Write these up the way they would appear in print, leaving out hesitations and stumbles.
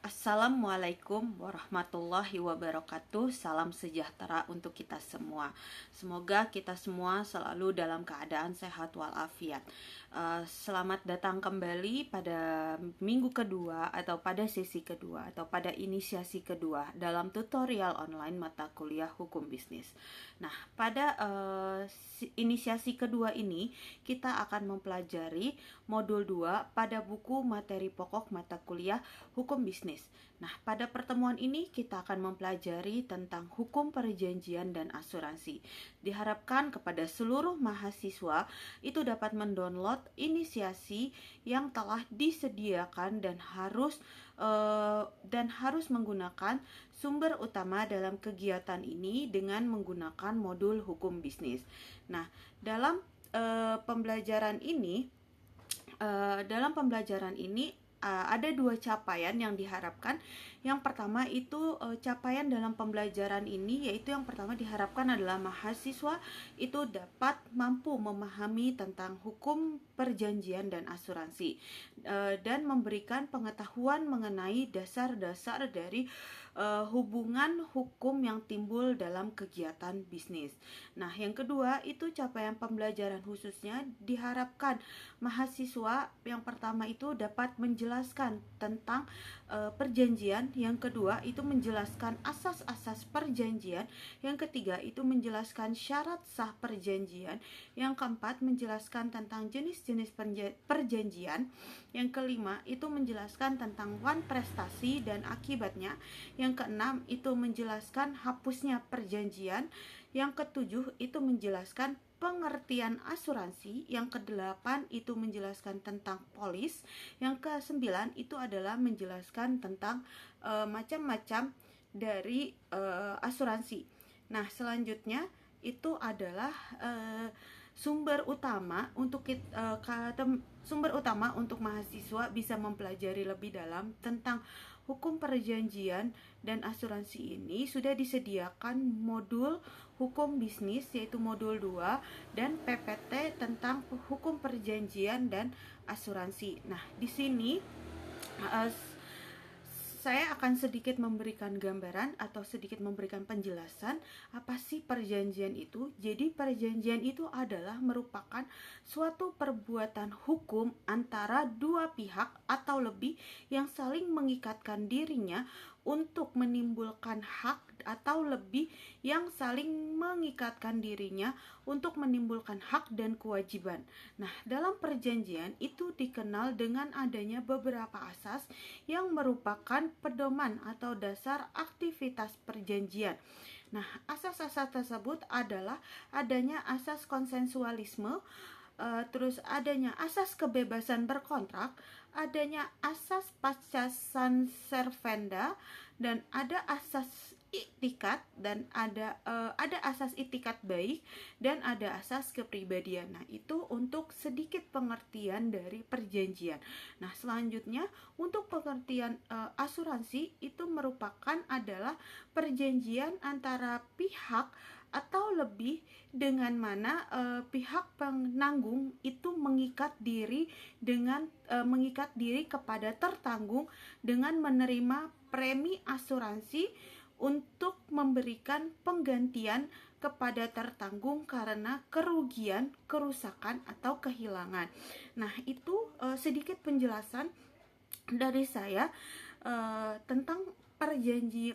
Assalamualaikum warahmatullahi wabarakatuh. Salam sejahtera untuk kita semua. Semoga kita semua selalu dalam keadaan sehat walafiat. Selamat datang kembali pada minggu kedua atau pada sesi kedua atau pada inisiasi kedua dalam tutorial online mata kuliah hukum bisnis. Nah, pada inisiasi kedua ini kita akan mempelajari modul 2 pada buku materi pokok mata kuliah hukum bisnis. Nah, pada pertemuan ini kita akan mempelajari tentang hukum perjanjian dan asuransi. Diharapkan kepada seluruh mahasiswa itu dapat mendownload inisiasi yang telah disediakan dan harus menggunakan sumber utama dalam kegiatan ini dengan menggunakan modul hukum bisnis. Nah, dalam pembelajaran ini ada dua capaian yang diharapkan. Yang pertama itu capaian dalam pembelajaran ini, yaitu yang pertama diharapkan adalah mahasiswa itu dapat mampu memahami tentang hukum perjanjian dan asuransi dan memberikan pengetahuan mengenai dasar-dasar dari hubungan hukum yang timbul dalam kegiatan bisnis. Nah, yang kedua itu capaian pembelajaran khususnya diharapkan mahasiswa yang pertama itu dapat menjelaskan tentang perjanjian, yang kedua itu menjelaskan asas-asas perjanjian, yang ketiga itu menjelaskan syarat sah perjanjian, yang keempat menjelaskan tentang jenis-jenis perjanjian, yang kelima itu menjelaskan tentang wan prestasi dan akibatnya, yang keenam itu menjelaskan hapusnya perjanjian, yang ketujuh itu menjelaskan pengertian asuransi, yang kedelapan itu menjelaskan tentang polis, yang kesembilan itu adalah menjelaskan tentang macam-macam dari asuransi. Nah, selanjutnya itu adalah sumber utama untuk mahasiswa bisa mempelajari lebih dalam tentang hukum perjanjian dan asuransi ini sudah disediakan modul hukum bisnis, yaitu modul 2, dan PPT tentang hukum perjanjian dan asuransi. Nah, di sini saya akan sedikit memberikan gambaran atau sedikit memberikan penjelasan apa sih perjanjian itu. Jadi perjanjian itu adalah merupakan suatu perbuatan hukum antara dua pihak atau lebih yang saling mengikatkan dirinya untuk menimbulkan hak atau lebih yang saling mengikatkan dirinya untuk menimbulkan hak dan kewajiban. Nah, dalam perjanjian itu dikenal dengan adanya beberapa asas yang merupakan pedoman atau dasar aktivitas perjanjian. Nah, asas-asas tersebut adalah adanya asas konsensualisme, terus adanya asas kebebasan berkontrak, adanya asas pascasan servanda, dan ada asas itikat, dan ada asas itikat baik, dan ada asas kepribadian. Nah, itu untuk sedikit pengertian dari perjanjian. Nah, selanjutnya untuk pengertian asuransi itu merupakan adalah perjanjian antara pihak atau lebih dengan mana pihak penanggung itu mengikat diri kepada tertanggung dengan menerima premi asuransi untuk memberikan penggantian kepada tertanggung karena kerugian, kerusakan, atau kehilangan. Nah, itu sedikit penjelasan dari saya tentang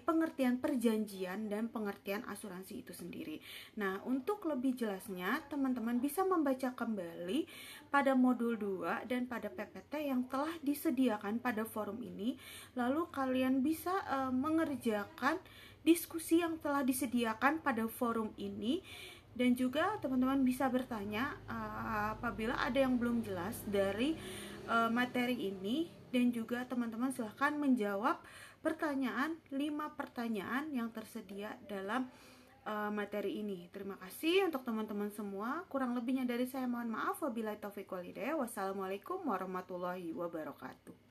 pengertian perjanjian dan pengertian asuransi itu sendiri. Nah, untuk lebih jelasnya, teman-teman bisa membaca kembali pada modul 2 dan pada PPT yang telah disediakan pada forum ini. Lalu kalian bisa mengerjakan diskusi yang telah disediakan pada forum ini. Dan juga teman-teman bisa bertanya apabila ada yang belum jelas dari materi ini. Dan juga teman-teman silahkan menjawab 5 pertanyaan yang tersedia dalam materi ini. Terima kasih untuk teman-teman semua. Kurang lebihnya dari saya mohon maaf. Wabillahi taufiq wal hidayah. Wassalamualaikum warahmatullahi wabarakatuh.